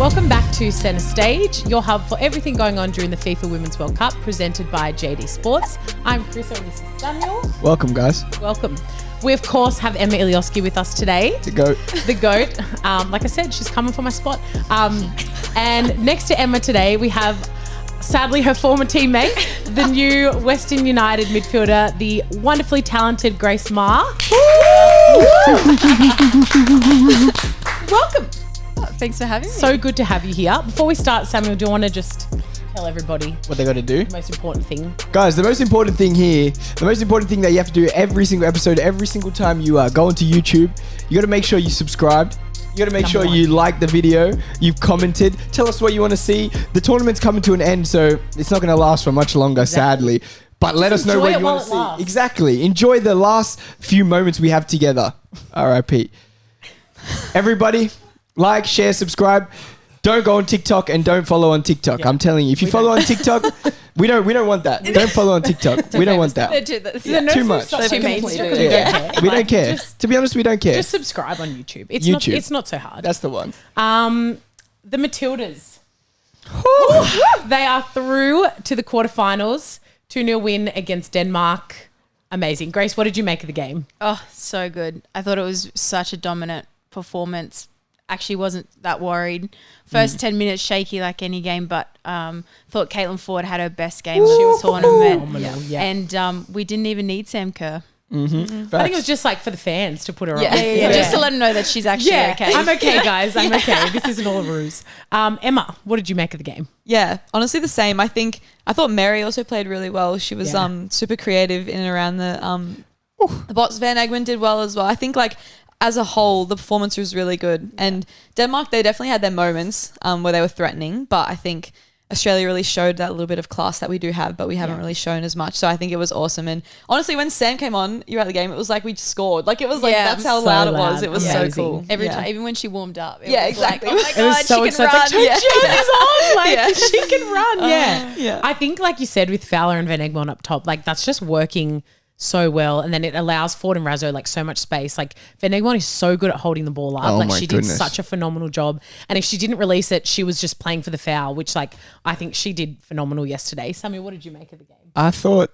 Welcome back to Centre Stage, your hub for everything going on during the FIFA Women's World Cup, presented by JD Sports. I'm KRISSA and this is Samuel. Welcome, guys. Welcome. We, of course, have Emma ILIOJSKI with us today. The GOAT. The GOAT. Like I said, she's coming for my spot. And next to Emma today, we have, sadly, her former teammate, the new Western United midfielder, the wonderfully talented Grace Maher. Welcome. Thanks for having me. So good to have you here. Before we start, Samuel, do you want to just tell everybody what they got to do? the most important thing? Guys, the most important thing here, the most important thing that you have to do every single episode, every single time you go onto YouTube, you got to make sure you subscribed. You got to make sure you like the video, you've commented, tell us what you want to see. The tournament's coming to an end, so it's not going to last for much longer, sadly. But let us know what you want to see. Exactly. Enjoy the last few moments we have together. R.I.P. Everybody, like, share, subscribe. Don't go on TikTok and don't follow on TikTok. Yeah. I'm telling you, if you follow on TikTok, we don't want that. Don't follow on TikTok. We don't want that. Too much. Too mainstream. We don't care. To be honest, we don't care. Just subscribe on YouTube. It's not so hard. That's the one. The Matildas. They are through to the quarterfinals. 2-0 win against Denmark. Amazing. Grace, what did you make of the game? Oh, so good. I thought it was such a dominant performance. Actually wasn't that worried. First 10 minutes shaky like any game, but thought Caitlin Foord had her best game of the tournament. Yeah. And we didn't even need Sam Kerr. Mm-hmm. I think it was just like for the fans to put her on. Yeah. Just to let them know that she's actually okay. I'm okay, guys. I'm okay. This isn't all a ruse. Emma, what did you make of the game? Yeah, honestly the same. I thought Mary also played really well. She was super creative in and around the box. Van Egmond did well as well. I think as a whole, the performance was really good. And Denmark, they definitely had their moments where they were threatening, but I think Australia really showed that little bit of class that we do have, but we haven't really shown as much. So I think it was awesome. And honestly, when Sam came on, you were at the game, it was like we scored. Like it was like, that's how loud it was. It was so cool. Every time, even when she warmed up. Exactly. Like, oh my God, so she can run. She can run. Yeah. I think like you said with Fowler and Van Egmond up top, like that's just working so well, and then it allows Foord and Razzo like so much space. Like Van Egmond is so good at holding the ball up. She did such a phenomenal job, and if she didn't release it, she was just playing for the foul, which like I think she did phenomenal yesterday. Samuel, what did you make of the game? I thought,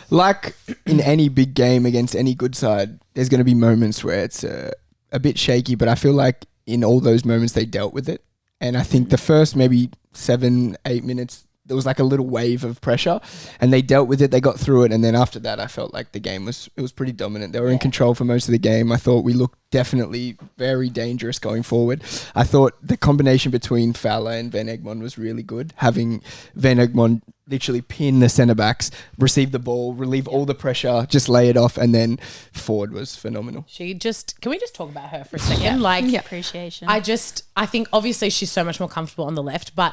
like in any big game against any good side, there's going to be moments where it's a bit shaky, but I feel like in all those moments they dealt with it, and I think the first maybe 7-8 minutes there was like a little wave of pressure and they dealt with it. They got through it. And then after that, I felt like the game was pretty dominant. They were in control for most of the game. I thought we looked definitely very dangerous going forward. I thought the combination between Fowler and Van Egmond was really good. Having Van Egmond literally pin the centre backs, receive the ball, relieve all the pressure, just lay it off. And then Foord was phenomenal. Can we just talk about her for a second? Appreciation. I think obviously she's so much more comfortable on the left, but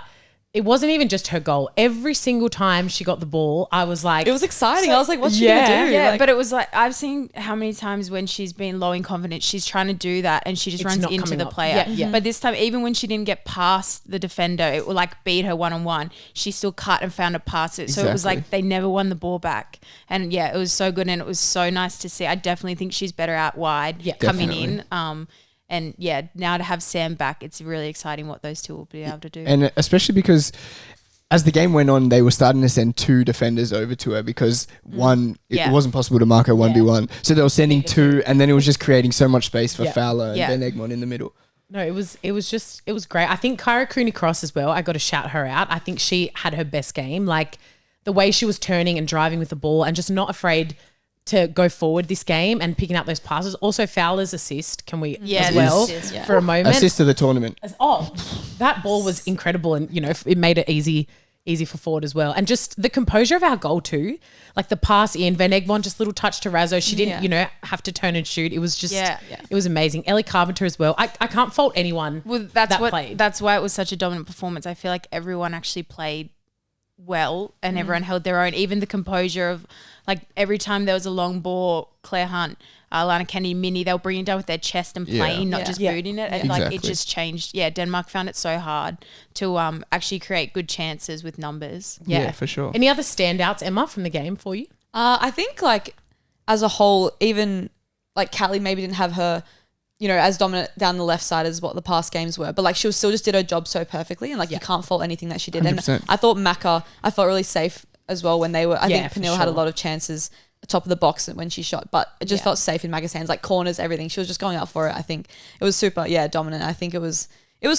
it wasn't even just her goal. Every single time she got the ball, I was like... It was exciting. I was like, what's she going to do? Yeah, but it was like, I've seen how many times when she's been low in confidence, she's trying to do that and she just runs into the player. Yeah. But this time, even when she didn't get past the defender, it would like beat her one-on-one. She still cut and found a pass it. So it was like they never won the ball back. And it was so good and it was so nice to see. I definitely think she's better out wide coming in. And now to have Sam back, it's really exciting what those two will be able to do. And especially because as the game went on, they were starting to send 2 defenders over to her because it wasn't possible to mark her 1v1. So they were sending 2 and then it was just creating so much space for Fowler and Van Egmond in the middle. No, it was great. I think Kyra Cooney-Cross as well, I got to shout her out. I think she had her best game. Like the way she was turning and driving with the ball and just not afraid to go forward this game and picking up those passes. Also Fowler's assist, can we as well for a moment? Assist to the tournament. That ball was incredible and, it made it easy for Foord as well. And just the composure of our goal too, like the pass in, Van Egmond, just little touch to Razzo. She didn't, have to turn and shoot. It was just, it was amazing. Ellie Carpenter as well. I can't fault anyone that played. That's why it was such a dominant performance. I feel like everyone actually played well and everyone held their own. Even the composure of like every time there was a long ball, Claire Hunt, Lana Kennedy, Minnie, they'll bring it down with their chest and playing, not just booting it. And like it just changed. Yeah, Denmark found it so hard to actually create good chances with numbers. Yeah, for sure. Any other standouts, Emma, from the game for you? I think like as a whole, even like Callie maybe didn't have her you know, as dominant down the left side as what the past games were. But like she still just did her job so perfectly, and like you can't fault anything that she did. 100%. And I thought Maher, I felt really safe as well when they were. I think Pernille had a lot of chances at the top of the box when she shot, but it just felt safe in Maher's hands, like corners, everything. She was just going up for it. I think it was super, dominant. I think it was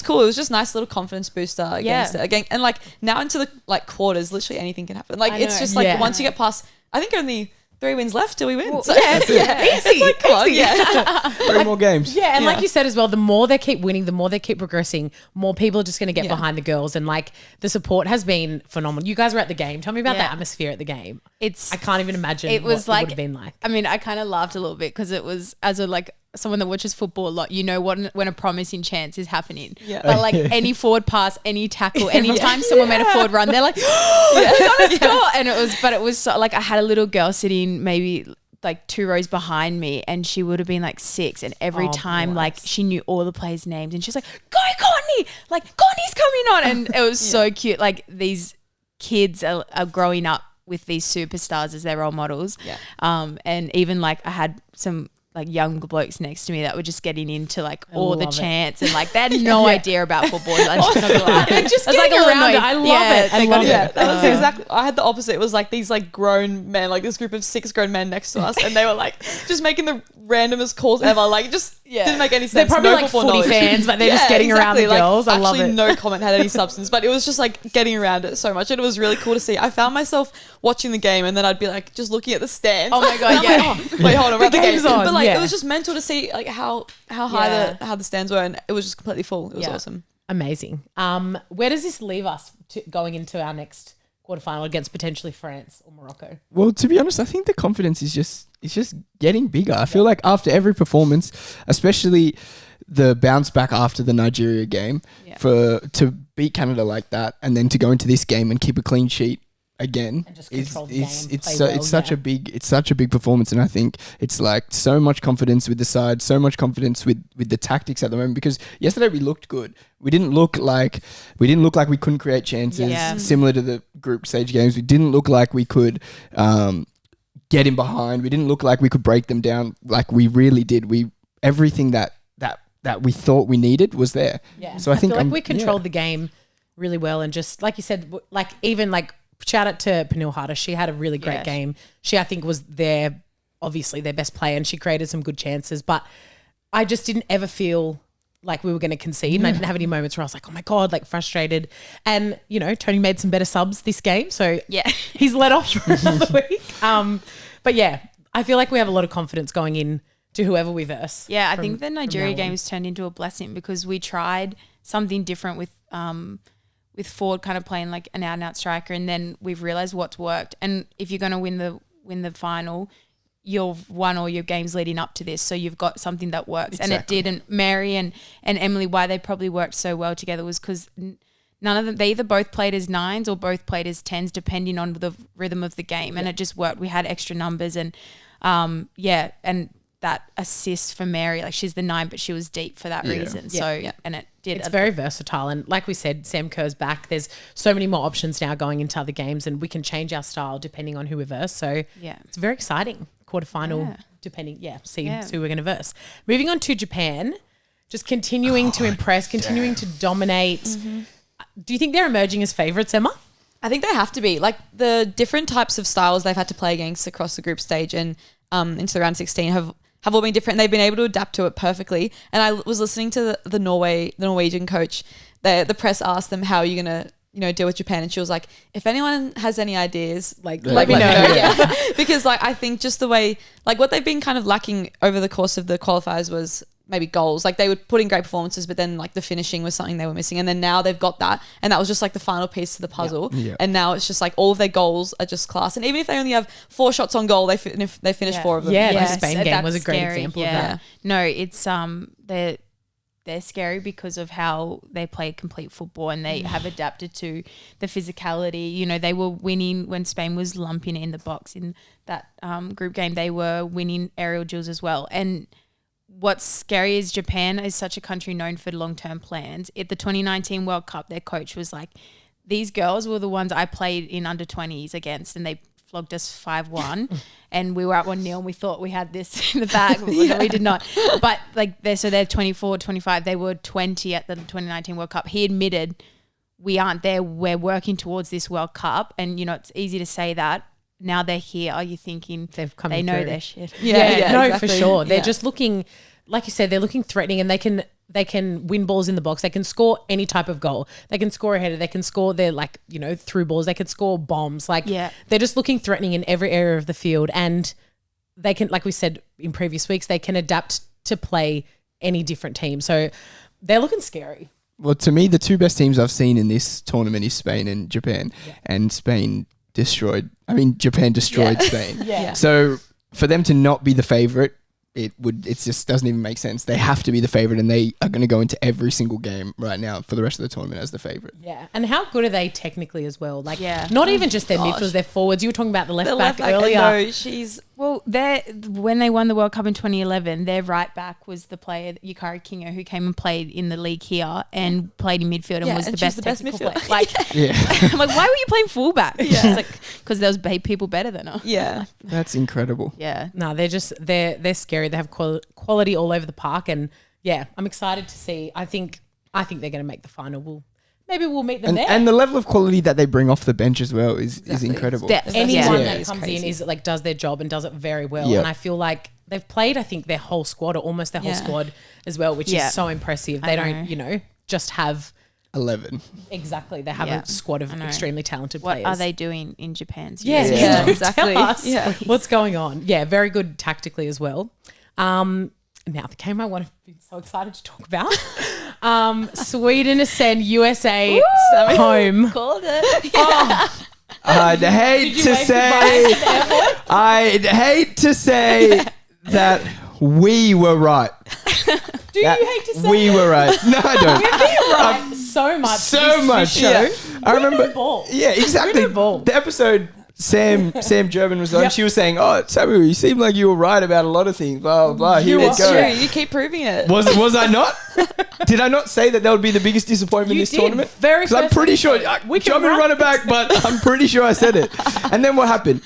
cool. It was just nice little confidence booster against it again. And like now into the like quarters, literally anything can happen. Like it's just like once you get past, I think only 3 wins left till we win. So easy. It's like, come on, 3 more games. Yeah, and like you said as well, the more they keep winning, the more they keep progressing, more people are just going to get behind the girls, and like the support has been phenomenal. You guys were at the game. Tell me about the atmosphere at the game. I can't even imagine it was what like, it would have been like. I mean, I kind of laughed a little bit because it was, as a like someone that watches football a lot, you know when a promising chance is happening. Yeah. But like any forward pass, any tackle, anytime someone made a forward run, they're like, we're gonna score. And it was so, like I had a little girl sitting maybe like 2 rows behind me, and she would have been like 6, and every time like she knew all the players' names, and she's like, go Courtney, like Courtney's coming on. And it was so cute. Like these kids are growing up with these superstars as their role models. And even like I had some like young blokes next to me that were just getting into like all the chants, and like they had no idea about football. I'm just not gonna lie. They're just getting like around it. I love it. I love it. That was exactly. I had the opposite. It was like these like grown men, like this group of 6 grown men next to us, and they were like just making the randomest calls ever. Like just didn't make any sense. They're probably no like footy fans, but they're just getting around the girls. I love it. No comment had any substance, but it was just like getting around it so much, and it was really cool to see. I found myself watching the game, and then I'd be like just looking at the stands. Oh my god, wait, hold on, the game's on. But like it was just mental to see like how high how the stands were, and it was just completely full. It was awesome. Amazing. Where does this leave us going into our next quarterfinal against potentially France or Morocco? Well, to be honest, I think the confidence is just getting bigger. I feel like after every performance, especially the bounce back after the Nigeria game, to beat Canada like that, and then to go into this game and keep a clean sheet again, it's such a big performance. And I think it's like so much confidence with the side, so much confidence with the tactics at the moment, because yesterday we looked good. We didn't look like we couldn't create chances similar to the group stage games. We didn't look like we could get in behind. We didn't look like we could break them down like we really did. Everything that we thought we needed was there. So I think feel like we controlled the game really well, and just like you said, like even like shout out to Pernille Harder. She had a really great game. She, I think, was obviously their best player, and she created some good chances. But I just didn't ever feel like we were going to concede. And I didn't have any moments where I was like, oh my God, like frustrated. And, you know, Tony made some better subs this game. So he's let off for another week. But yeah, I feel like we have a lot of confidence going in to whoever we verse. Yeah, I think the Nigeria game has turned into a blessing, because we tried something different with Foord kind of playing like an out-and-out striker, and then we've realised what's worked. And if you're going to win the final, you've won all your games leading up to this, so you've got something that works. And it did. And Mary and Emily, why they probably worked so well together was because none of them, they either both played as 9s or both played as 10s, depending on the rhythm of the game. And it just worked. We had extra numbers, and and that assist for Mary, like she's the 9, but she was deep for that reason. So and it did. It's very versatile, and like we said, Sam Kerr's back. There's so many more options now going into other games, and we can change our style depending on who we verse. So it's very exciting quarterfinal. Depending, see who we're going to verse. Moving on to Japan, just continuing to impress, continuing to dominate. Do you think they're emerging as favourites, Emma? I think they have to be. Like the different types of styles they've had to play against across the group stage and into the round 16 have all been different. They've been able to adapt to it perfectly. And I was listening to the Norwegian coach. The press asked them, how are you going to deal with Japan? And she was like, if anyone has any ideas, like let me know. Because like I think just the way, like what they've been kind of lacking over the course of the qualifiers was maybe goals. Like they would put in great performances, but then like the finishing was something they were missing. And then now they've got that, and that was just like the final piece to the puzzle. And now it's just like all of their goals are just class. And even if they only have 4 shots on goal, they finish 4 of them. The Spain game was a great example of that. No, it's they're scary because of how they play complete football, and they have adapted to the physicality. You know, they were winning when Spain was lumping it in the box in that group game. They were winning aerial duels as well. And what's scary is Japan is such a country known for long-term plans. At the 2019 World Cup, their coach was like, these girls were the ones I played in under 20s against, and they flogged us 5-1 and we were at 1-0 and we thought we had this in the bag. We did not. But like they're 24, 25. They were 20 at the 2019 World Cup. He admitted we aren't there. We're working towards this World Cup. And, it's easy to say that. Now they're here. Are you thinking they know their shit? Yeah, no, exactly. for sure. They're just looking, like you said, they're looking threatening, and they can win balls in the box. They can score any type of goal. They can score a header. They can score their through balls. They can score bombs. They're just looking threatening in every area of the field, and they can, like we said in previous weeks, they can adapt to play any different team. So they're looking scary. Well, to me, the two best teams I've seen in this tournament is Spain and Japan, and Japan destroyed Spain. Yeah. So for them to not be the favorite, it just doesn't even make sense. They have to be the favorite, and they are going to go into every single game right now for the rest of the tournament as the favorite. Yeah. And how good are they technically as well? Not even just their midfielders, their forwards. You were talking about the left back earlier. No, she's... Well, when they won the World Cup in 2011, their right back was the player, Yukari Kingo, who came and played in the league here and played in midfield and was the best technical player. I'm like, why were you playing fullback? She's like, because there was people better than her. Yeah. That's incredible. Yeah. No, they're scary. They have quality all over the park, and I'm excited to see. I think they're going to make the final. Maybe we'll meet them there. And the level of quality that they bring off the bench as well is incredible. Anyone that comes in is does their job and does it very well. Yep. And I feel like they've played, I think, their whole squad or almost their whole squad as well, which is so impressive. They don't, just have 11. Exactly. They have a squad of extremely talented What players. are they doing in Japan's? Yeah, exactly. Tell us what's going on. Yeah, very good tactically as well. Now the game I want to be so excited to talk about. Sweden send USA home. Called it. I'd hate to say that we were right. Do you hate to say we were right? No, I don't. We've been right so much. This show. Yeah. I remember. Ball. Yeah, exactly. Ball. The episode Sam German was on. She was saying, "Oh, Samuel, you seem like you were right about a lot of things." Blah blah blah. Here we go. True. You keep proving it. Was I not? Did I not say that would be the biggest disappointment in this tournament? Very. Because I'm pretty sure. We can run it back, but I'm pretty sure I said it. And then what happened?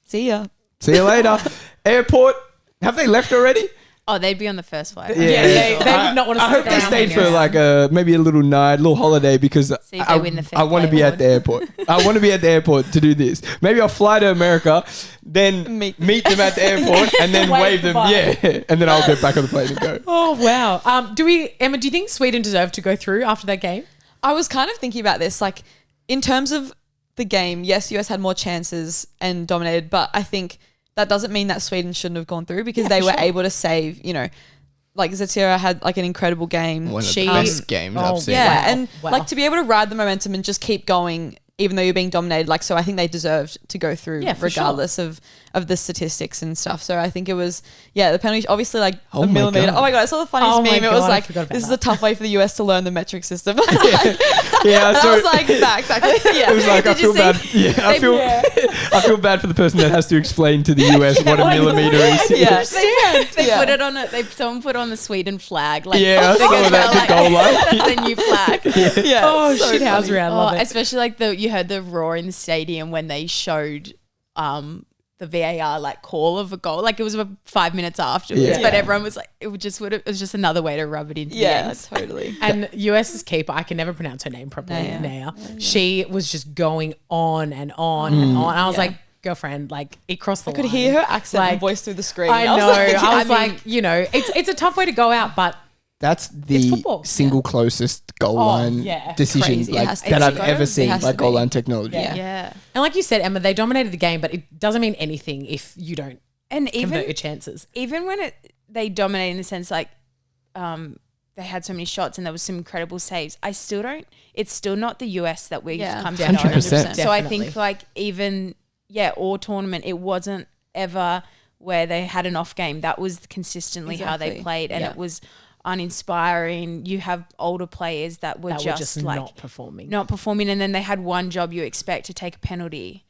See ya. See you later. Airport. Have they left already? Oh, they'd be on the first flight. Yeah, they would not want to. I hope they stayed for maybe a little night, a little holiday, because See if they win the fair I want to play be award. at the airport. I want to be at the airport to do this. Maybe I'll fly to America, then meet them at the airport, and then wave them. goodbye. Yeah, and then I'll get back on the plane and go. Oh wow. Emma? Do you think Sweden deserved to go through after that game? I was kind of thinking about this, like, in terms of the game, yes, US had more chances and dominated, but I think that doesn't mean that Sweden shouldn't have gone through, because they were able to save, like Zetira had like an incredible game. One of the best games I've seen. Yeah, Wow. and like to be able to ride the momentum and just keep going, even though you're being dominated. Like, so I think they deserved to go through regardless of the statistics and stuff. So I think it was, the penalty, obviously like a millimeter. God. Oh my God, I saw the funniest meme. It was I like, forgot about this is that. a tough way for the US to learn the metric system. Yeah, I so was like, that exactly. Yeah. it was like, I Did you feel bad. see- Yeah, I feel bad for the person that has to explain to the US what a millimeter is. Yeah. They put it on it. Someone put on the Sweden flag. Like, Yeah, I saw that, the goal line. That's the new flag. Yeah. Oh so shit, house funny. around. Love it. Especially like you heard the roar in the stadium when they showed the VAR like call of a goal. Like, it was about 5 minutes afterwards, but everyone was like, it was just another way to rub it into the Yeah, ends. totally. And US's keeper, I can never pronounce her name properly now. She was just going on and on and on. I was like, girlfriend, like, it crossed the line. I could hear her accent and voice through the screen. I know. I was I like, it's a tough way to go out, but That's the football. single closest goal line decision Crazy. It has to that be. I've ever seen, has like to goal be. line technology. Yeah. and like you said, Emma, they dominated the game, but it doesn't mean anything if you don't And convert your chances. even when they dominated in the sense like they had so many shots and there was some incredible saves, I still don't. It's still not the US that we've come to know. 100%. So I Definitely. think like even all tournament, it wasn't ever where they had an off game. That was consistently how they Exactly. played, and it was uninspiring. You have older players that were just like not performing. not performing, and then they had one job you expect to take a penalty.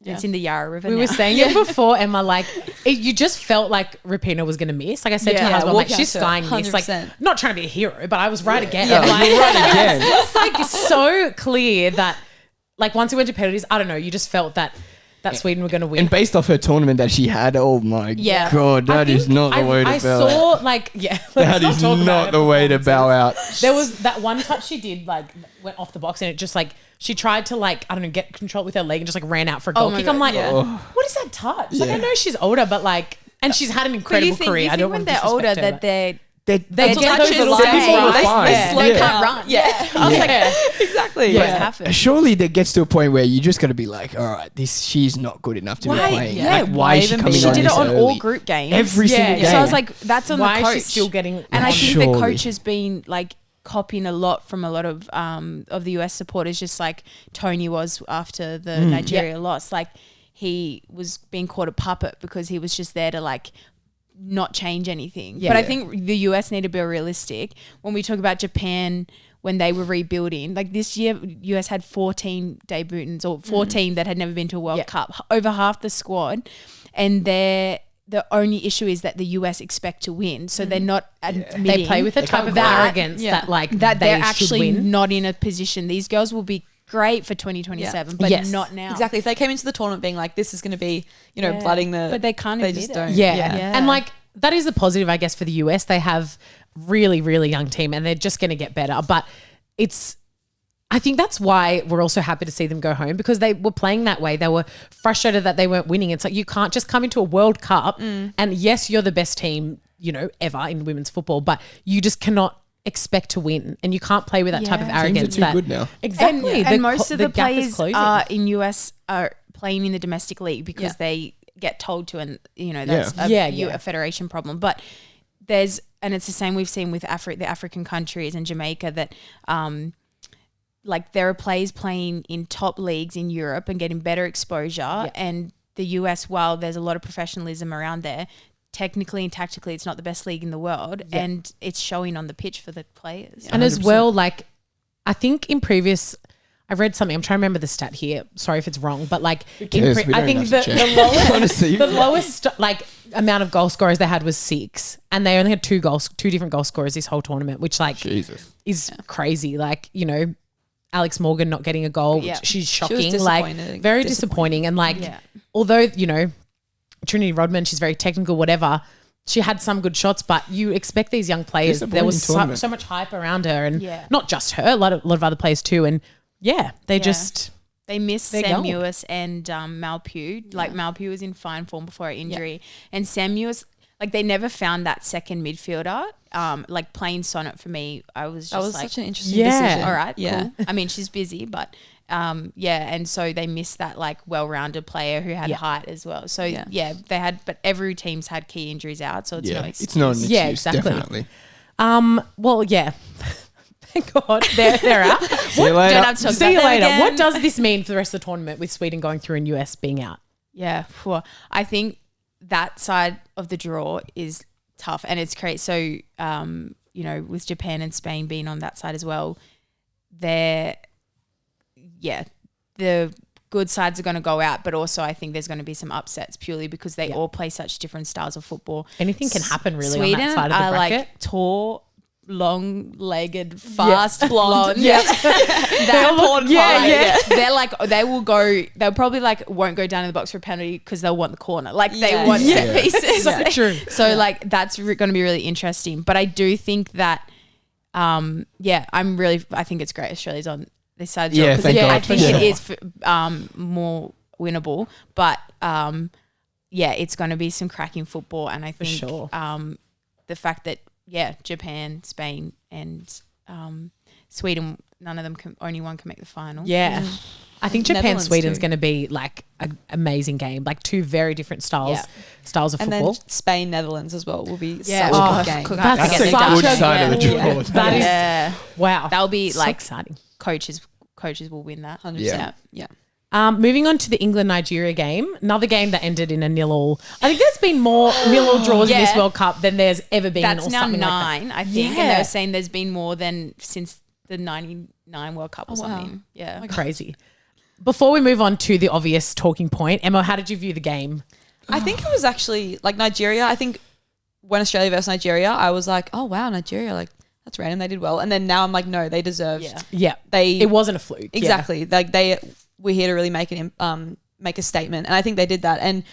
It's in the Yarra River. We now. were saying it before, Emma, like, you just felt like Rapinoe was going to miss. Like I said to my husband, like, walk she's out to flying her, this. Like, 100%. not trying to be a hero, but I was right again. Yeah, Like, you're right again. it's like so clear that like once it went to penalties, I don't know, you just felt that Sweden were going to win. And based off her tournament that she had, oh my God, that is not the way to bow out. I saw like, that is not the way to bow out. There was that one touch she did, like went off the box and it just like, she tried to like, I don't know, get control with her leg and just like ran out for a goal kick. I'm like, what is that touch? Like I know she's older, but like, and she's had an incredible career. You I don't think when want they're older that they get those little like, things slow can't run. I was like, exactly. What's happened? Surely that gets to a point where you just got to be like, all right, she's not good enough to be playing. Yeah, like, why is she coming on? She did it on early? all group games. Every single game. So I was like, that's on why the coach. Is she still getting? And I think the Surely. coach has been like copying a lot from a lot of the US supporters, just like Tony was after the Nigeria loss. Like he was being called a puppet because he was just there to like not change anything. But I think the US need to be realistic. When we talk about Japan, when they were rebuilding, like this year, US had 14 debutants or 14 that had never been to a World Cup, over half the squad. And the only issue is that the US expect to win. So they're not admitting. They play with a type of arrogance that like that they they're actually win. not in a position. These girls will be great for 2027, but not now. Exactly. If they came into the tournament being like, this is going to be, flooding the... But they can't They admit just it. don't. Yeah. And like that is the positive, I guess, for the US. They have really, really young team and they're just going to get better. But I think that's why we're also happy to see them go home because they were playing that way. They were frustrated that they weren't winning. It's like you can't just come into a World Cup and yes, you're the best team, ever in women's football, but you just cannot expect to win and you can't play with that type of arrogance. Teams are too good now. Exactly. And most of the gap players is closing. in US are playing in the domestic league because they get told to, and that's a federation problem. But and it's the same we've seen with the African countries and Jamaica that like there are players playing in top leagues in Europe and getting better exposure, and the US, while there's a lot of professionalism around there, technically and tactically it's not the best league in the world, and it's showing on the pitch for the players. And as well, like I think in previous, I read something, I'm trying to remember the stat here, sorry if it's wrong, but like I think the lowest like amount of goal scorers they had was 6, and they only had 2 different goal scorers this whole tournament, which like is crazy. Like Alex Morgan not getting a goal, she's shocking. She like very disappointing. And like although Trinity Rodman, she's very technical, whatever, she had some good shots, but you expect these young players, there was so much hype around her, and not just her, a lot of other players too, and they missed Sam Mewis and Mal Pugh. Like Mal Pugh was in fine form before her injury, and Sam Mewis, like they never found that second midfielder. Like playing Sonnet for me, I was just like, such an interesting decision. All right, cool. I mean, she's busy, but and so they missed that like well-rounded player who had height as well. So they had, but every team's had key injuries out, so it's no excuse. It's not an excuse, exactly. definitely. Thank God they're out. See you later. Don't have to talk See you about them later. again. What does this mean for the rest of the tournament with Sweden going through and US being out? Yeah, I think that side of the draw is tough, and it's crazy. So, with Japan and Spain being on that side as well, the good sides are going to go out, but also I think there's going to be some upsets purely because they all play such different styles of football. Anything can happen really Sweden on that side of the bracket. Like tall, long-legged, fast, blonde. Yeah. That important part. They're like, they'll probably like won't go down in the box for a penalty because they'll want the corner. Like they want set pieces. So true. So like that's going to be really interesting. But I do think that, I think it's great Australia's on this side of the draw, because I think it is more winnable. But it's going to be some cracking football, and I think the fact that Japan, Spain, and Sweden, none of them only one can make the final. Yeah. I think Japan Sweden's too. going to be like an amazing game, like 2 very different styles of and football. then Spain Netherlands as well will be such Yeah. a good game. That's a good side of the draw. That is wow. That'll be So like exciting. Coaches will win that. 100%. Yeah. Moving on to the England-Nigeria game, another game that ended in a 0-0. I think there's been more 0-0 draws in this World Cup than there's ever been. That's or now something 9, like that. I think, and they were saying there's been more than since the 99 World Cup or something. Yeah. Crazy. Before we move on to the obvious talking point, Emma, how did you view the game? I think it was actually like Nigeria. I think when Australia versus Nigeria, I was like, oh wow, Nigeria, like that's random. They did well. And then now I'm like, no, they deserved. Yeah. It wasn't a fluke. Exactly. Like we're here to really make a statement. And I think they did that. And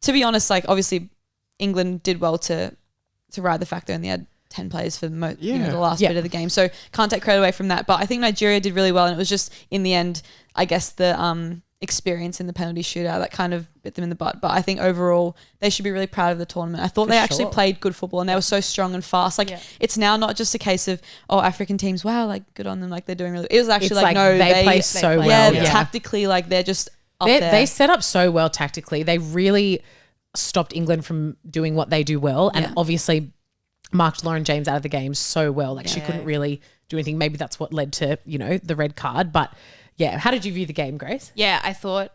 to be honest, like obviously England did well to ride the fact they only had 10 players for the last bit of the game. So can't take credit away from that. But I think Nigeria did really well. And it was just in the end, I guess the experience in the penalty shootout that kind of bit them in the butt. But I think overall they should be really proud of the tournament. I thought they actually played good football and they were so strong and fast. Like it's now not just a case of African teams, wow, like good on them, like they're doing really. It was actually like no, they play so well. Yeah, tactically, like they're just up there. They set up so well tactically. They really stopped England from doing what they do well, and obviously marked Lauren James out of the game so well. Like she couldn't really do anything. Maybe that's what led to the red card, but. Yeah, how did you view the game, Grace? Yeah, I thought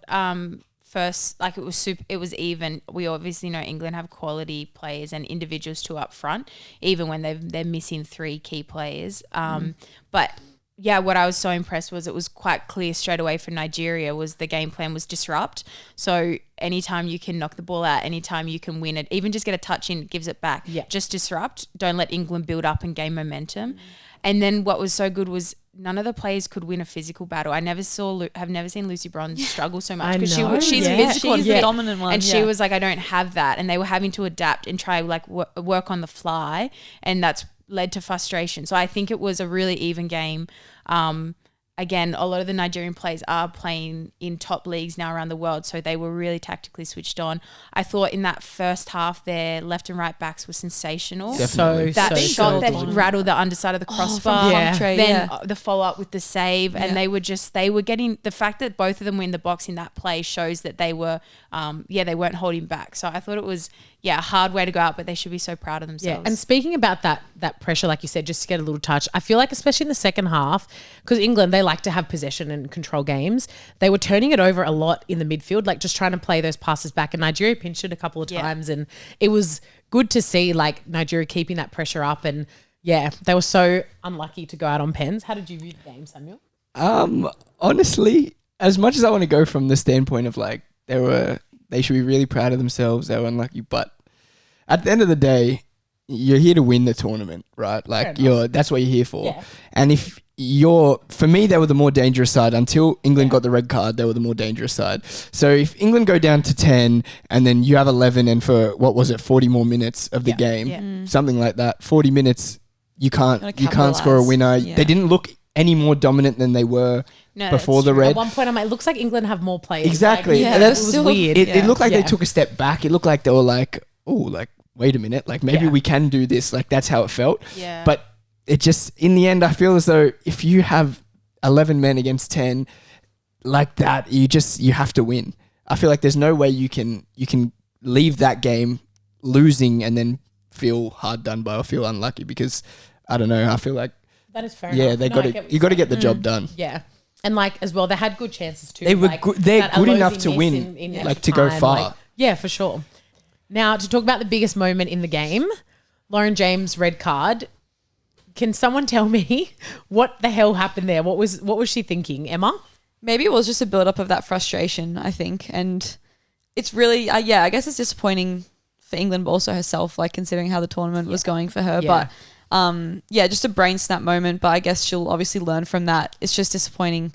first, like it was even. We obviously know England have quality players and individuals too up front, even when they're missing 3 key players. But yeah, what I was so impressed was it was quite clear straight away for Nigeria was the game plan was disrupt. So anytime you can knock the ball out, anytime you can win it, even just get a touch in, gives it back. Yeah. Just disrupt. Don't let England build up and gain momentum. And then what was so good was none of the players could win a physical battle. I have never seen Lucy Bronze struggle so much because she's physical. She's the dominant one. And she was like, I don't have that. And they were having to adapt and try like work on the fly. And that's led to frustration. So I think it was a really even game. Again, a lot of the Nigerian players are playing in top leagues now around the world, so they were really tactically switched on. I thought in that first half, their left and right backs were sensational. Definitely. That shot that rattled the underside of the crossbar, then the follow up with the save, and they were getting the fact that both of them were in the box in that play shows that they were, they weren't holding back. So I thought it was. Yeah, a hard way to go out, but they should be so proud of themselves. Yeah, and speaking about that pressure, like you said, just to get a little touch, I feel like especially in the second half, because England, they like to have possession and control games, they were turning it over a lot in the midfield, like just trying to play those passes back, and Nigeria pinched it a couple of times, and it was good to see like Nigeria keeping that pressure up, and they were so unlucky to go out on pens. How did you view the game, Samuel? Honestly, as much as I want to go from the standpoint of like they should be really proud of themselves, they were unlucky, but at the end of the day, you're here to win the tournament, right? Like that's what you're here for. Yeah. And for me, they were the more dangerous side until England got the red card. They were the more dangerous side. So if England go down to 10 and then you have 11 and for 40 more minutes of the game, something like that, 40 minutes, you can't score a winner. Yeah. They didn't look any more dominant than they were before the red. At one point, I'm like, it looks like England have more players. Exactly. Like, it was weird. It looked like they took a step back. It looked like they were like, oh, like, wait a minute, like maybe we can do this. Like that's how it felt. Yeah. But it just, in the end, I feel as though if you have 11 men against 10 like that, you have to win. I feel like there's no way you can leave that game losing and then feel hard done by or feel unlucky because I don't know. I feel like that is fair enough. You got to get the job done. Yeah. And like as well, they had good chances too. They were they're good enough to win, like to go far. Like, for sure. Now, to talk about the biggest moment in the game, Lauren James' red card. Can someone tell me what the hell happened there? What was she thinking, Emma? Maybe it was just a build-up of that frustration, I think. And it's really, I guess it's disappointing for England, but also herself, like considering how the tournament was going for her. Yeah. But just a brain snap moment. But I guess she'll obviously learn from that. It's just disappointing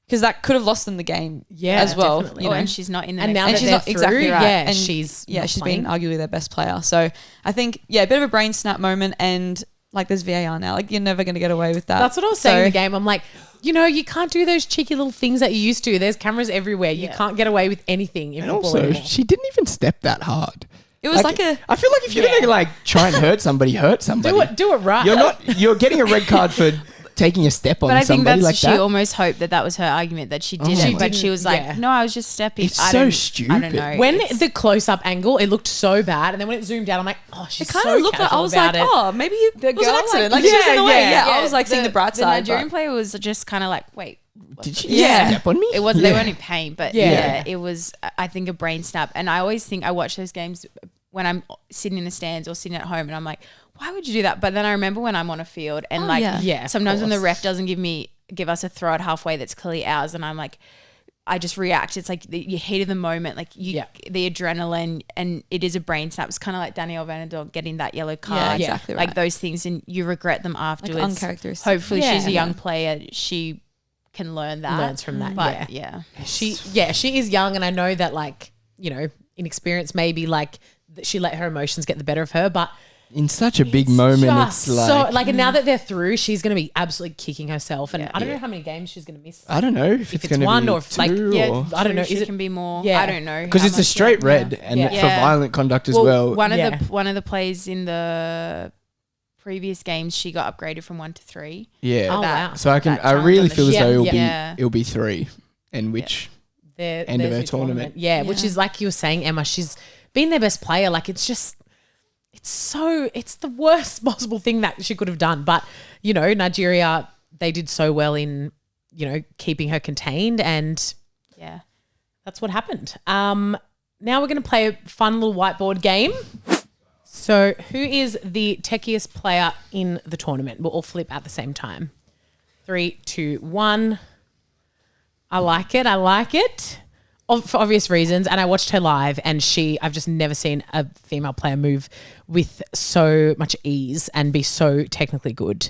because that could have lost them the game as well. Definitely. And she's not in the and next now that she's not exactly right. And she's been arguably their best player. So I think a bit of a brain snap moment, and like there's VAR now. Like you're never going to get away with that. That's what I was saying in the game. I'm like, you can't do those cheeky little things that you used to. There's cameras everywhere. You can't get away with anything. And also, she didn't even step that hard. It was like I feel like if you're going to like try and hurt somebody. Do it right. You're getting a red card for taking a step on somebody like that. She almost hoped that was her argument that she didn't, but she was like, no, I was just stepping. It's so stupid. I don't know. When the close-up angle, it looked so bad, and then when it zoomed out, I'm like, oh, she's so casual about it. I was like, oh, maybe it was an accident. Like, she was in the way. Yeah, I was like seeing the bright side. The Nigerian player was just kind of like, wait. Did she step on me? It wasn't. They weren't in pain, but it was, I think, a brain snap. And I always think I watch those games when I'm sitting in the stands or sitting at home, and I'm like, why would you do that? But then I remember when I'm on a field and sometimes when the ref doesn't give us a throw at halfway that's clearly ours, and I'm like, I just react. It's like the heat of the moment, like the adrenaline, and it is a brain snap. It's kind of like Danielle Vanderdoorn getting that yellow card. Yeah, exactly right. Like those things, and you regret them afterwards. Like uncharacteristic. Hopefully she's a young player. She can learn that. Learns from that, But yeah. She is young, and I know that, like, you know, inexperience maybe, like, that she let her emotions get the better of her, but in such a big moment, it's like... So, like, and now that they're through, she's going to be absolutely kicking herself. And I don't know how many games she's going to miss. I don't know if it's going to be one or if, like, two or... I don't know. Is it can be more? Yeah. I don't know. Because it's a straight red and for violent conduct as well. One of the plays in the previous games, she got upgraded from 1 to 3. Yeah. Oh, wow. So I really feel as though it'll be 3, and which end of her tournament. Yeah, which is, like you were saying, Emma, she's been their best player. Like, it's just... It's the worst possible thing that she could have done. But, you know, Nigeria, they did so well in, you know, keeping her contained, and that's what happened. Now we're going to play a fun little whiteboard game. So who is the techiest player in the tournament? We'll all flip at the same time. 3, 2, 1. I like it. For obvious reasons, and I watched her live, and I've just never seen a female player move with so much ease and be so technically good.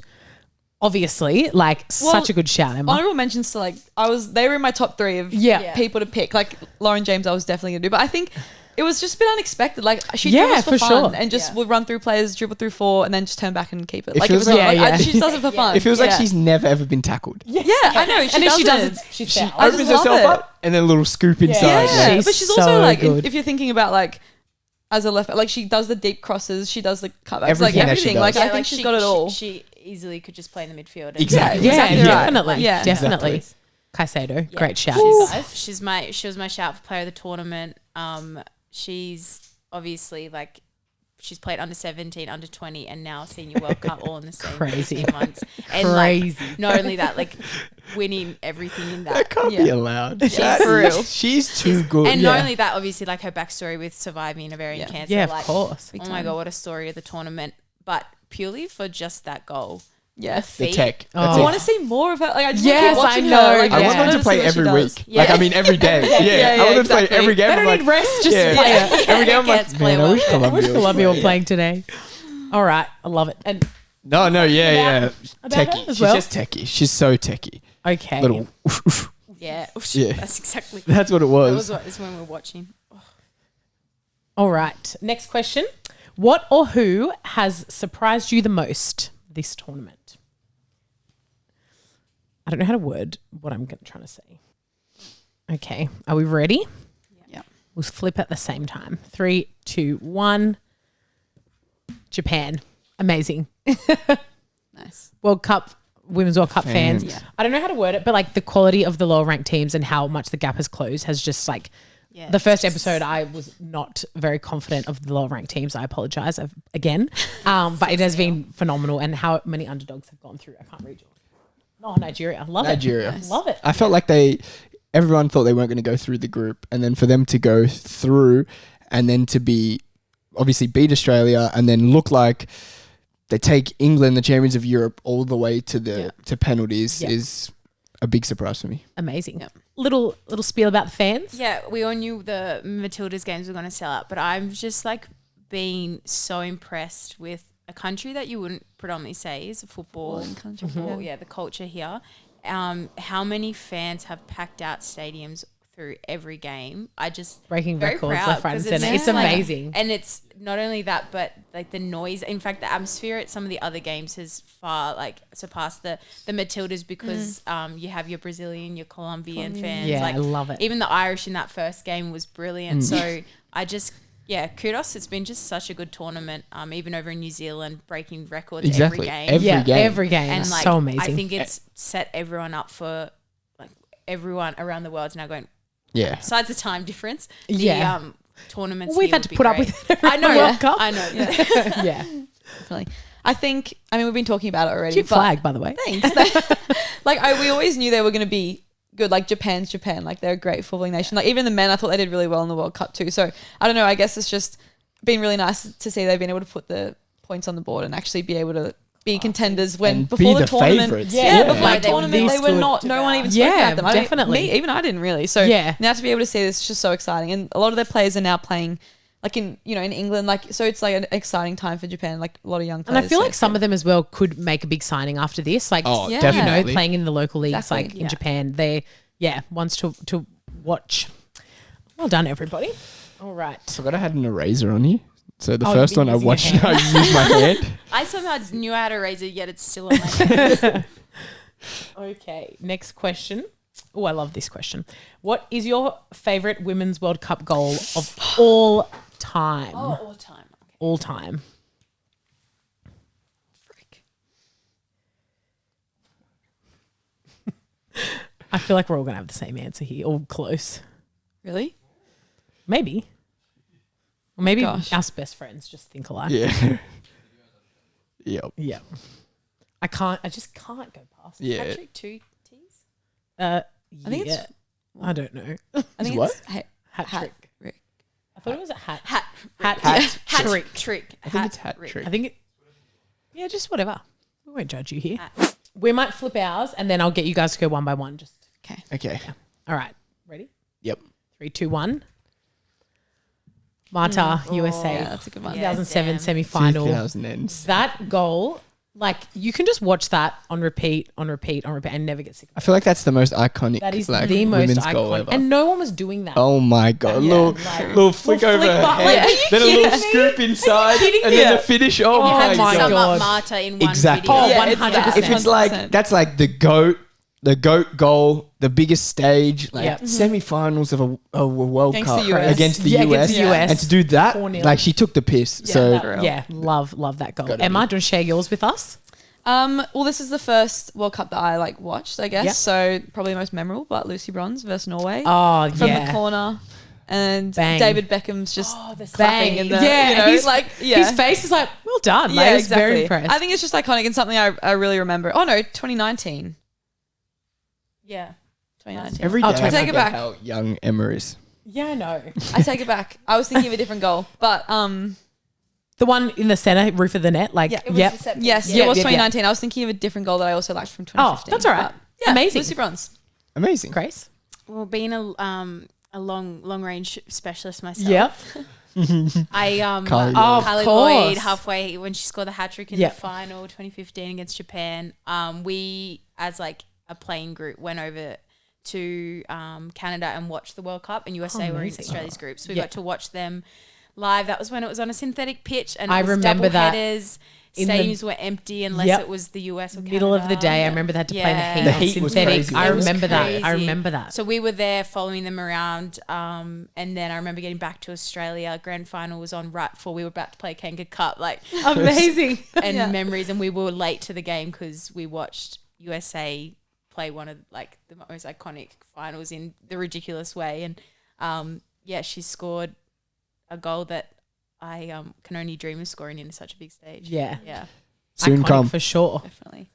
Obviously, like, such a good shout, Emma. Honorable mentions to, like, they were in my top 3 of people to pick. Like, Lauren James, I was definitely gonna do, but I think it was just a bit unexpected. Like, she dribbles for fun and just would run through players, dribble through 4, and then just turn back and keep it. Like, it was she does it for fun. It feels like she's never ever been tackled. Yeah, I know. And if she does it, she opens herself up and then a little scoop inside. Yeah, but she's also, like, if you're thinking about, like, as a left, like, she does the deep crosses, she does the cutbacks, everything. Like, I think she's got it all. She easily could just play in the midfield. Exactly. Definitely. Exactly. Caicedo, great shout. She was my shout for player of the tournament. She's obviously, like, she's played under 17, under 20, and now Senior World Cup all in the same 18 months. And like, not only that, like, winning everything in that. That can't be allowed. For real. She's too good. And not only that, obviously, like, her backstory with surviving ovarian cancer. Yeah, like, of course. Oh my God, what a story of the tournament. But purely for just that goal. Yeah, the tech. I want to see more of her. Like, I just yes, keep watching I know. her. Like, I want her to play every week. Yeah. Like, I mean, every day. I want her to play every game. They don't need rest, just play it. Every game, I'm like, man, I wish Colombia were playing today. All right, I love it. And no, techie. as She's well? just techie. She's so techie. Okay. Little. Yeah. Yeah. That's exactly. That's what it was. That was when we were watching. All right. Next question. What or who has surprised you the most this tournament? I don't know how to word what I'm trying to say. Okay. Are we ready? Yeah. We'll flip at the same time. 3, 2, 1. Japan. Amazing. Nice. Women's World Cup fans. Yeah. I don't know how to word it, but, like, the quality of the lower ranked teams and how much the gap has closed has just, like, the first episode I was not very confident of the lower ranked teams. I apologize again. But it has been phenomenal, and how many underdogs have gone through. I can't read yours. Oh, Nigeria. Love it. Nice. Love it. I felt like everyone thought they weren't going to go through the group, and then for them to go through and then to obviously beat Australia and then look like they take England, the champions of Europe, all the way to penalties is a big surprise for me. Amazing. Yep. Little spiel about the fans. Yeah, we all knew the Matildas games were going to sell out, but I'm just, like, being so impressed with a country that you wouldn't predominantly say is a football country. The culture here. How many fans have packed out stadiums through every game? I just breaking very records proud, left, right, and center. It's amazing. Like, and it's not only that, but, like, the noise. In fact, the atmosphere at some of the other games has far, like, surpassed the Matildas because you have your Brazilian, your Colombian fans. Yeah, like, I love it. Even the Irish in that first game was brilliant. So I just. Yeah, kudos. It's been just such a good tournament, even over in New Zealand, breaking records every game. Every game. And, like, so amazing. I think it's set everyone up for, like, everyone around the world's now going, besides the time difference, the tournaments we've had to put up with it. I know. World Cup. I know. Yeah. Definitely. I think, we've been talking about it already. Cute flag, by the way. Thanks. Like, we always knew they were going to be good. Like, Japan's Japan. Like, they're a great footballing nation. Like, even the men, I thought they did really well in the World Cup too. So, I don't know. I guess it's just been really nice to see they've been able to put the points on the board and actually be able to be contenders when and before be the tournament. Favorites. Before Like, the tournament, they were not. No one even spoke about them. Definitely. Even I didn't really. So now to be able to see this is just so exciting. And a lot of their players are now playing like in England, like so it's like an exciting time for Japan, like a lot of young players. And I feel like some of them as well could make a big signing after this. Like, definitely. playing in the local leagues, Exactly. like in Japan, they ones to watch. Well done, everybody. All right. I forgot I had an eraser on here. So the Oh, first you've one been I using your watched, hand. I used my hand. I somehow knew how to raise it, yet it's still on my head. Okay, next question. Oh, I love this question. What is your favorite Women's World Cup goal of all time? all time. Okay. All time. Frick. I feel like we're all going to have the same answer here, all close. really. Maybe. Or maybe Gosh. us best friends just think alike. Yeah. Yep. Yeah. I just can't go past it. Yeah. Patrick, 2 T's? I think it's- I don't know. I think what? it's Hat trick. trick. I thought it was a hat. Hat. Hat Trick. trick. I think it's hat trick. I think it. Yeah, just whatever. We won't judge you here. Hat. We might flip ours, and then I'll get you guys to go one by one. Just Okay. Okay. all right. Ready? Yep. 3, 2, 1. Marta, USA, Yeah, that's a good one. 2007 damn. semi-final. 2000s. That goal, like you can just watch that on repeat, and never get sick of it. I feel like that's the most iconic. That is like, the most women's goal iconic, ever. and no one was doing that. Oh my god! Yeah, little like- little flick Little over flick her back, head, like, are you then a little kidding me? scoop inside, kidding and me? then Yeah. the finish. Oh You my had to god! God. Sum up Marta in one Exactly. video. Oh, Yeah, it's 100%. that. If it's like 100%. that's like the goat goal, the biggest stage, like Yep. semi-finals of a World Against Cup the US. against the Yeah, US, against the US. and to do that, 4-0. like she took the piss. so love that goal. Gotta Emma, be. do you want to share yours with us? Well, this is the first World Cup that I like watched, I guess. Yeah. So probably most memorable, but Lucy Bronze versus Norway Oh, from yeah. the corner, and Bang. David Beckham's just Bang. clapping in the his face is like, well done. Like, yeah, I was very exactly. impressed. I think it's just iconic and something I really remember. Oh no, 2019. Yeah. 2019. every day Oh, I take it forget back. how young Emma is. yeah, I know. I take it back. I was thinking of a different goal, but The one in the center, roof of the net, like, Yeah, it yep. yes, Yeah, it was yeah, yeah. 2019. I was thinking of a different goal that I also liked from 2015. that's all right. But, yeah, Amazing. Lucy Bronze. Amazing. Grace. Well, being a long range specialist myself. Yep. I Carly Lloyd. Carly Of Lloyd course. halfway when she scored the hat trick in Yep. the final 2015 against Japan. We as like a playing group went over to Canada and watched the World Cup, and USA were in amazing. Australia's group, so we Yeah. got to watch them live. That was when it was on a synthetic pitch, and I it was remember double that headers. in the- Stadiums were empty unless Yep. it was the US or Canada. Middle of the day, I remember they had to play in the Yeah. heat. The on heat was synthetic. crazy. I It was remember that. I crazy. remember that. So we were there following them around, and then I remember getting back to Australia. Grand final was on right before we were about to play Kangaroo Cup, like Amazing. and Yeah. memories. And we were late to the game because we watched USA play one of like the most iconic finals in the ridiculous way. And she scored a goal that I can only dream of scoring in such a big stage. Yeah. Yeah, Soon Iconic come. for sure. definitely.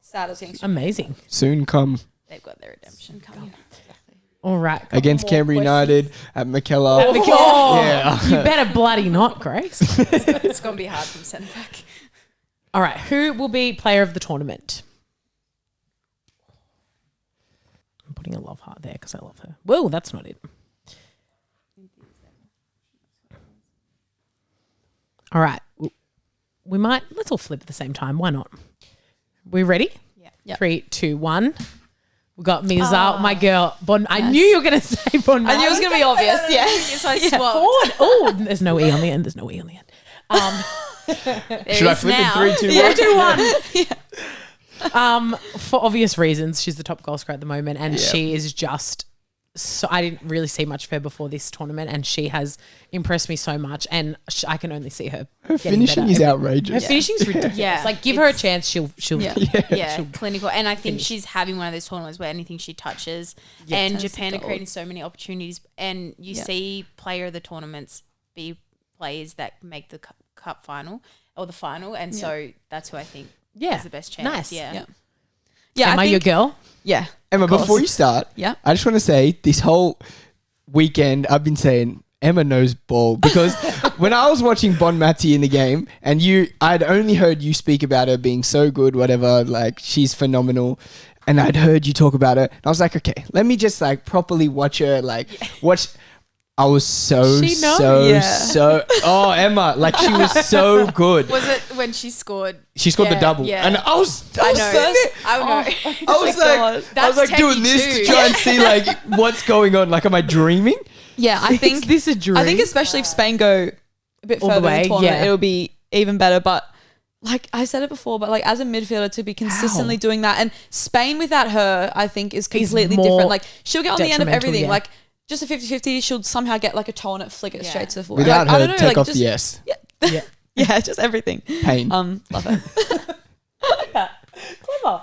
Sad as youngster. Amazing. Soon come. They've got their redemption coming. All right. couple Against more Canberra questions. United at McKellar. Oh, Yeah. you better bloody not, Grace. It's gonna be hard from centre back. All right. Who will be player of the tournament? I'm putting a love heart there because I love her. Whoa, that's not it. All right. Let's all flip at the same time. Why not? We ready? Yeah. Yep. 3, 2, 1. We got Miza, my girl. I knew you were going to say Bon. I knew it was going to be obvious. Yeah. So I swapped. Foord. Oh, there's no E on the end. There's no E on the end. There Should I is flip now. in 3, 2, 1? 2, 1. For obvious reasons, she's the top goal scorer at the moment, and she is just so. I didn't really see much of her before this tournament, and she has impressed me so much. And I can only see her. Her getting finishing better is every- Her outrageous. finishing's ridiculous. Yeah. Like give her a chance, she'll. Yeah. Yeah, clinical. And I think she's having one of those tournaments where anything she touches, and turns to Japan are gold. creating so many opportunities. And you see player of the tournaments be players that make the cup final or the final, and so that's who I think has the best chance. Nice. Yeah. Yeah. Yeah. Am I your girl? Yeah. Emma, Of course. before you start, Yeah. I just want to say this whole weekend I've been saying Emma knows ball because when I was watching Bon Mati in the game and I'd only heard you speak about her being so good, whatever, like she's phenomenal. And I'd heard you talk about her. And I was like, okay, let me just like properly watch her, like watch I was so. She knows. Oh, Emma, like she was so good. Was it when she scored? She scored the Yeah, double, yeah. and I was sitting there. I know. I was like doing this techie to too. try and see like what's going on. Like, am I dreaming? Yeah, I think this a dream. I think especially if Spain go a bit All the further in way, the tournament, yeah. it'll be even better. But like I said it before, but like as a midfielder to be consistently doing that, and Spain without her, I think is completely more different. Like she'll get on the end of detrimental, everything. yeah. Like just a 50-50, she'll somehow get like a toe on it, flick it straight to the forward. Without Like, I her, don't know, take like, off just, the S. Yeah. Yeah, just everything. Pain. Love it. Clever.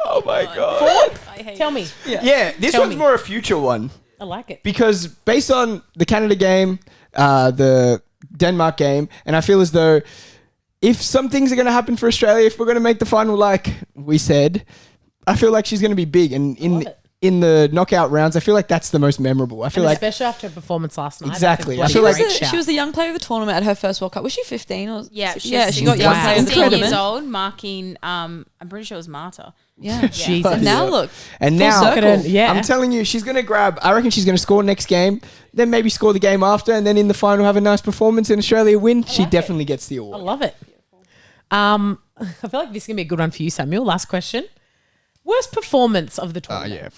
Oh my god. I hate Tell it. me. Yeah, this Tell one's me. more a future one. I like it. Because based on the Canada game, the Denmark game, and I feel as though if some things are going to happen for Australia, if we're going to make the final like we said, I feel like she's going to be big. And in the knockout rounds, I feel like that's the most memorable. I feel And like especially after her performance last night. Exactly. That's a I feel bloody like great shout. She was the young player of the tournament at her first World Cup. Was she 15? Or Yeah, she she got young Wow. player of the 16 years tournament. old, marking. I'm pretty sure it was Marta. Yeah. Jesus. And now look. And Full now, circle. Yeah. I'm telling you, she's going to grab, I reckon she's going to score next game, then maybe score the game after, and then in the final have a nice performance and Australia win. She definitely gets the I award. love it. I feel like this is going to be a good one for you, Samuel. Last question. Worst performance of the tournament?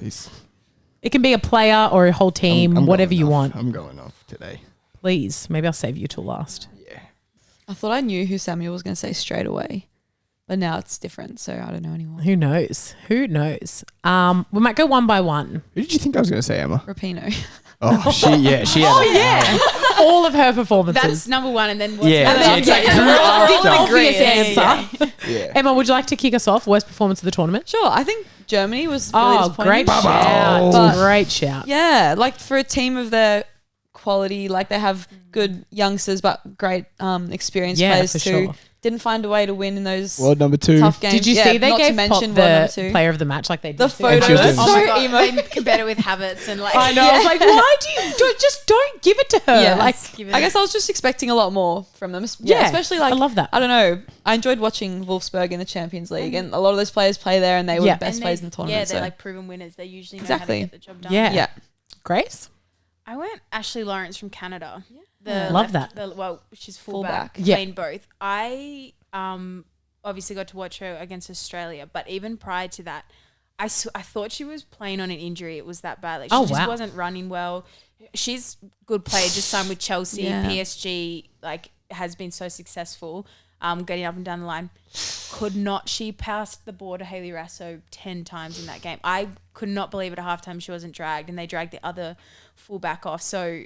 These, It can be a player or a whole team, I'm whatever going you off. want. I'm going off today. Please. Maybe I'll save you till last. Yeah. I thought I knew who Samuel was going to say straight away, but now it's different, so I don't know anymore. Who knows? Who knows? We might go one by one. Who did you think I was going to say, Emma? Rapinoe. Oh, she had All of her performances. That's number one, and then what's Yeah, number yeah, two? it's like the after. obvious Yeah, answer. Yeah. Emma, would you like to kick us off? Worst performance of the tournament? Sure, I think Germany was really Oh, disappointing. great Bubble. shout. But- Great shout. Yeah, like for a team of their quality, like they have good youngsters but great experienced Yeah, players for too. sure. Didn't find a way to win in those World number 2. tough games. Did you Yeah, see they not to gave Pop mention world number the two. player of the match like they did? The to photo And she was was doing- Oh my so god, emo. they compare it with Havertz and like. I know. I was like, why do you just don't give it to her? Yeah, Like, I guess I was just expecting a lot more from them. Yeah, Especially like I love that. I don't know. I enjoyed watching Wolfsburg in the Champions League, and a lot of those players play there, and they were Yeah. the best And players in they- the tournament. Yeah, they're so. like proven winners. They usually know Exactly. how to get the job done. Yeah. yeah. Grace? I went Ashley Lawrence from Canada. Yeah. Love that. Well, she's fullback. Fullback. Yeah. Playing both. I obviously got to watch her against Australia, but even prior to that, I thought she was playing on an injury. It was that bad. Like she Oh, just wow. wasn't running well. She's a good player. Just signed with Chelsea, Yeah. PSG. Like has been so successful. Getting up and down the line. She passed the ball to Hayley Rasso 10 times in that game. I could not believe at halftime she wasn't dragged, and they dragged the other fullback off. So,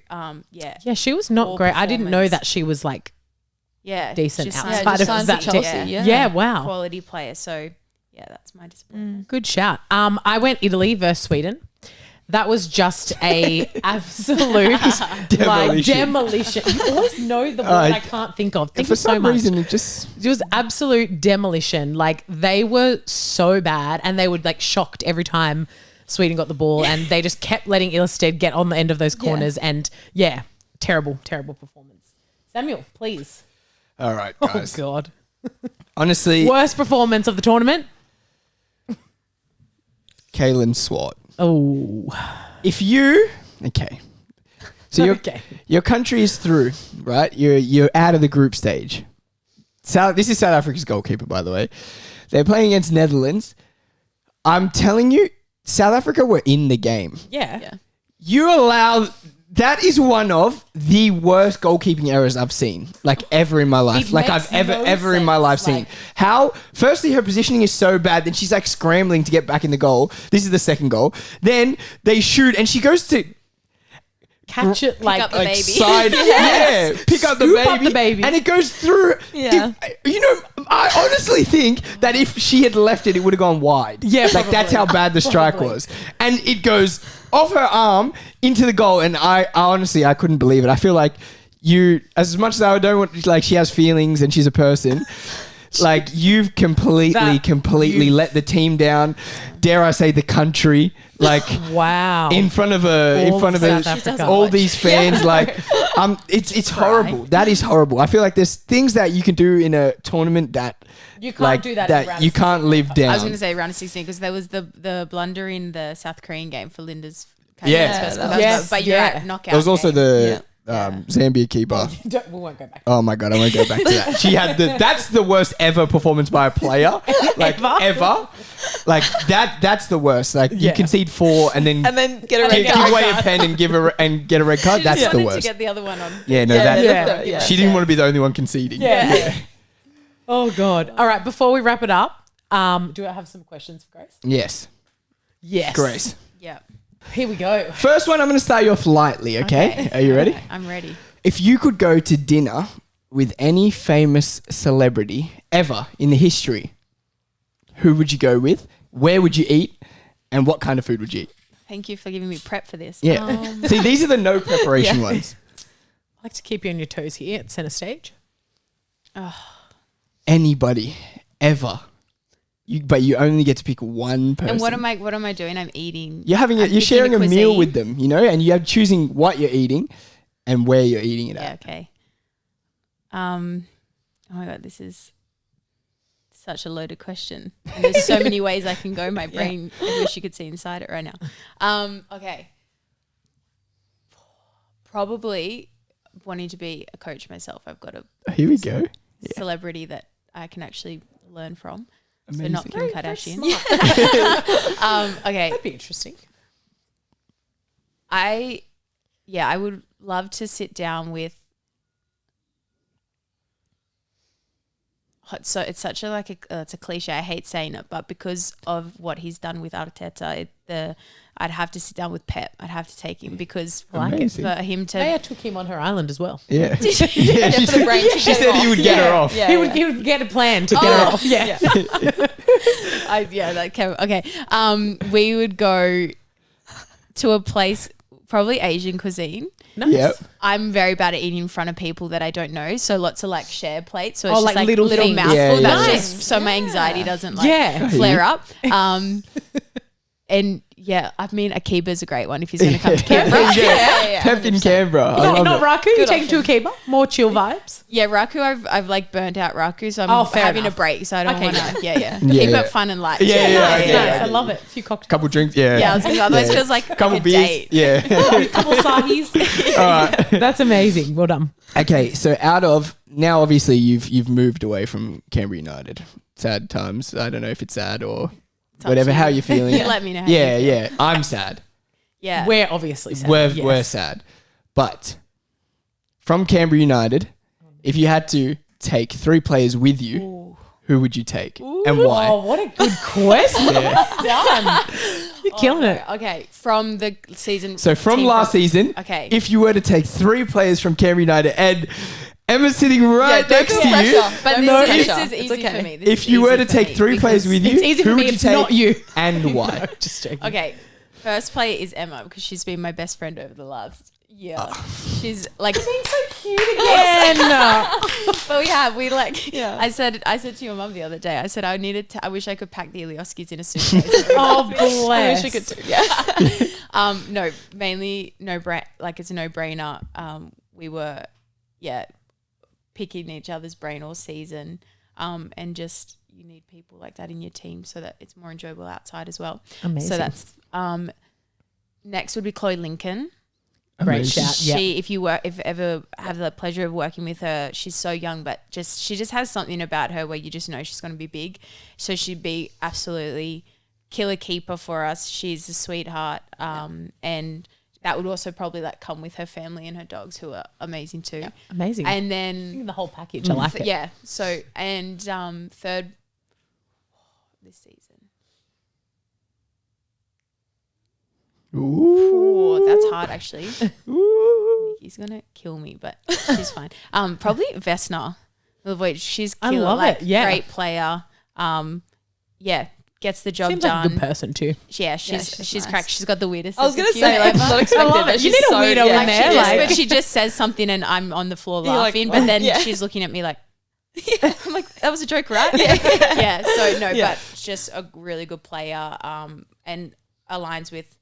yeah. Yeah, she was not Poor great. I didn't know performance. that she was like Yeah. decent just outside signed- of signed that for Chelsea, team. yeah. Yeah, wow. quality player. So, yeah, that's my disappointment. Good shout. I went Italy versus Sweden. That was just a absolute demolition. You always know the word I can't think of. Thank For you so some much. reason, it just... It was absolute demolition. Like they were so bad, and they were like shocked every time Sweden got the ball, and they just kept letting Ilestead get on the end of those corners. And yeah, terrible performance. Samuel, please. All right, Oh guys. God, Honestly, worst performance of the tournament. Kaylin Swart. Oh, If you... Okay. So okay. your country is through, right? You're out of the group stage. This is South Africa's goalkeeper, by the way. They're playing against Netherlands. I'm telling you, South Africa were in the game. Yeah. You allow... That is one of the worst goalkeeping errors I've seen, like ever in my life. It Like makes I've no ever in my life sense, seen. like- How, firstly, her positioning is so bad, then she's like scrambling to get back in the goal. This is the second goal. Then they shoot and she goes to Catch it like up the baby. side, pick up the Scoop baby, up the baby. and it goes through. Yeah. You know, I honestly think that if she had left it, it would have gone wide. Yeah, like that's how bad the strike Probably. was, and it goes off her arm into the goal, and I honestly I couldn't believe it. I feel like you, as much as I don't want, like she has feelings and she's a person. Like you've completely let the team down. Dare I say the country? Like wow. in front of South Africa. all these fans. Like it's horrible. That is horrible. I feel like there's things that you can do in a tournament that you can't do that. That you can't live down. I was going to say round of 16 because there was the blunder in the South Korean game for Linda's. But you're at knockout. There was also the Zambia keeper. We won't go back. Oh my god, I won't go back to that. She had that's the worst ever performance by a player. Like ever. Like that's the worst. Like you concede 4 and then get a red give card. away a pen and get a red card. That's the worst. To get the other one on. Yeah, no, she didn't want to be the only one conceding. Yeah. Oh god. All right, before we wrap it up, do I have some questions for Grace? Yes. Grace. Yeah. Here we go. First one, I'm going to start you off lightly, okay? Are you ready? I'm ready. If you could go to dinner with any famous celebrity ever in the history, who would you go with? Where would you eat? And what kind of food would you eat? Thank you for giving me prep for this. Yeah. See, these are the no preparation ones. I like to keep you on your toes here at centre stage. Anybody ever. But you only get to pick one person. And what am I doing? I'm eating. You're sharing a meal with them, you know, and you're choosing what you're eating and where you're eating it at. Yeah, okay. Oh my god, this is such a loaded question. And there's so many ways I can go. My brain, I wish you could see inside it right now. Okay. Probably wanting to be a coach myself. I've got a Here we go. celebrity that I can actually learn from. Amazing. So not Kim Kardashian. Okay. That'd be interesting. I would love to sit down with. So it's such a it's a cliche. I hate saying it, but because of what he's done with Arteta, I'd have to sit down with Pep. I'd have to take him because for him to. Maya took him on her island as well. Yeah. For the brain to She get said off. he would get her off. Yeah, He would get a plan to get her off. Yeah. Okay. We would go to a place, probably Asian cuisine. Nice. Yep. I'm very bad at eating in front of people that I don't know. So lots of share plates. So it's Oh, just like little things. mouthful. Yeah, That's yeah. just so my anxiety doesn't Yeah. flare up. And I mean, Akiba's a great one if he's going to come to Canberra. Pep in Canberra. I love Not it. Raku. You take him to a keeper. More chill vibes. Yeah, Raku, I've burnt out Raku, so I'm fair having enough. a break. So I don't Okay, want yeah. to. Yeah, Keep yeah. it fun and light. Yeah, yeah, Nice, yeah, nice. yeah. I love it. A few cocktails. Couple drinks. Yeah. Yeah, I was gonna say, otherwise it feels like Couple a beers. date. Yeah. A couple sahis. All right. That's amazing. Well done. Okay, so now obviously you've moved away from Canberra United. Sad times. I don't know if it's sad or whatever. How you're feeling? You let me know how Yeah, you feel. yeah. I'm sad. Yeah. We're obviously sad. We're Yes. sad. But from Canberra United, if you had to take 3 players with you, who would you take and why? Oh, what a good question. Well done. You're killing it. Okay, from the season. So from team last season, Okay. if you were to take 3 players from Canberra United and Emma's sitting right don't next feel to you. pressure. But No this pressure. is easy It's okay. for me. This If is you were easy to for take me 3 players with you, It's easy who for me. would you It's take not you. and why? Just joking. Okay, first player is Emma because she's been my best friend over the last year. She's like being so cute again. But we I said to your mum the other day. I said I wish I could pack the ILIOJSKIs in a suitcase. Oh, bless. I wish we could too. Yeah. No, mainly it's a no-brainer. We were picking each other's brain all season. And just you need people like that in your team so that it's more enjoyable outside as well. Amazing. So that's next would be Chloe Lincoln. Great Amazing. shout. Yeah. If ever have the pleasure of working with her, she's so young, but she just has something about her where you just know she's going to be big. So she'd be absolutely killer keeper for us. She's a sweetheart, and that would also probably come with her family and her dogs, who are amazing too. Yeah. Amazing. And then the whole package. I like it. yeah. So and third this season. Ooh. Oh, that's hard actually. Ooh. Nikki's gonna kill me, but she's fine. Probably Vesna. She's I killer, love it, yeah. great player. Gets the job Seems like a done. good person too. Yeah, she's she's nice. cracked. She's got the weirdest. I was sense gonna of say, humor I'm not ever. expecting love it. that. You She's need a so, weirdo in yeah, there, She like- but she just says something and I'm on the floor You're like, laughing. what? But then Yeah. she's looking at me like, I'm like, that was a joke, right? Yeah. So no, Yeah. but just a really good player, and aligns with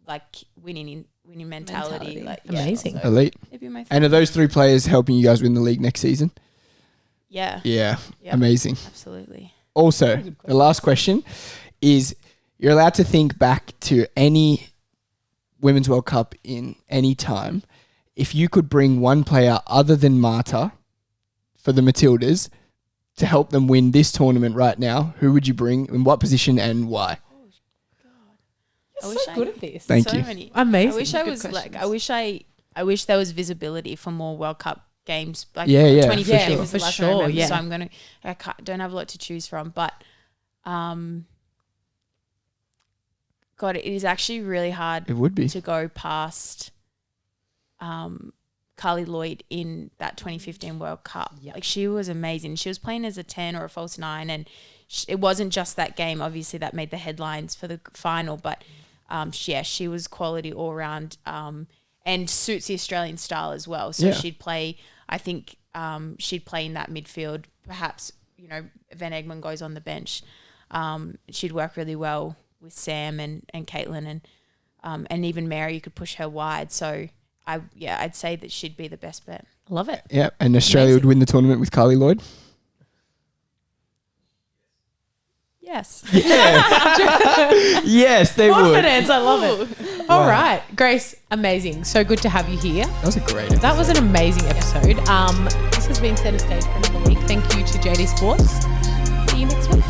like winning mentality. Like Amazing. so Elite. it'd be my And are those 3 players helping you guys win the league next season? yeah, Yeah. Yep. Amazing. absolutely. Also, the last question is you're allowed to think back to any Women's World Cup in any time. If you could bring one player other than Marta for the Matildas to help them win this tournament right now, who would you bring, in what position and why? I wish so good at this. Thank so you. many. Amazing. I wish I Good was questions. like. I wish there was visibility for more World Cup games. Like Yeah, yeah, 2015 for sure. was the For last sure, one I remember, yeah. so don't have a lot to choose from. But, God, it is actually really hard It would be. to go past Carly Lloyd in that 2015 World Cup. Yep. Like, she was amazing. She was playing as a 10 or a false 9, and it wasn't just that game. Obviously, that made the headlines for the final, but she was quality all around, and suits the Australian style as well. So Yeah. she'd play, I think she'd play in that midfield. Perhaps, Van Egmond goes on the bench. She'd work really well with Sam and Caitlin, and even Mary, you could push her wide. So I'd say that she'd be the best bet. Love it. Yeah, and Australia would win the tournament with Carly Lloyd. Yes. Yes, they would. Confidence. I love it. All right. Grace, amazing. So good to have you here. That was a great episode. That was an amazing episode. This has been Centre Stage for another week. Thank you to JD Sports. See you next week.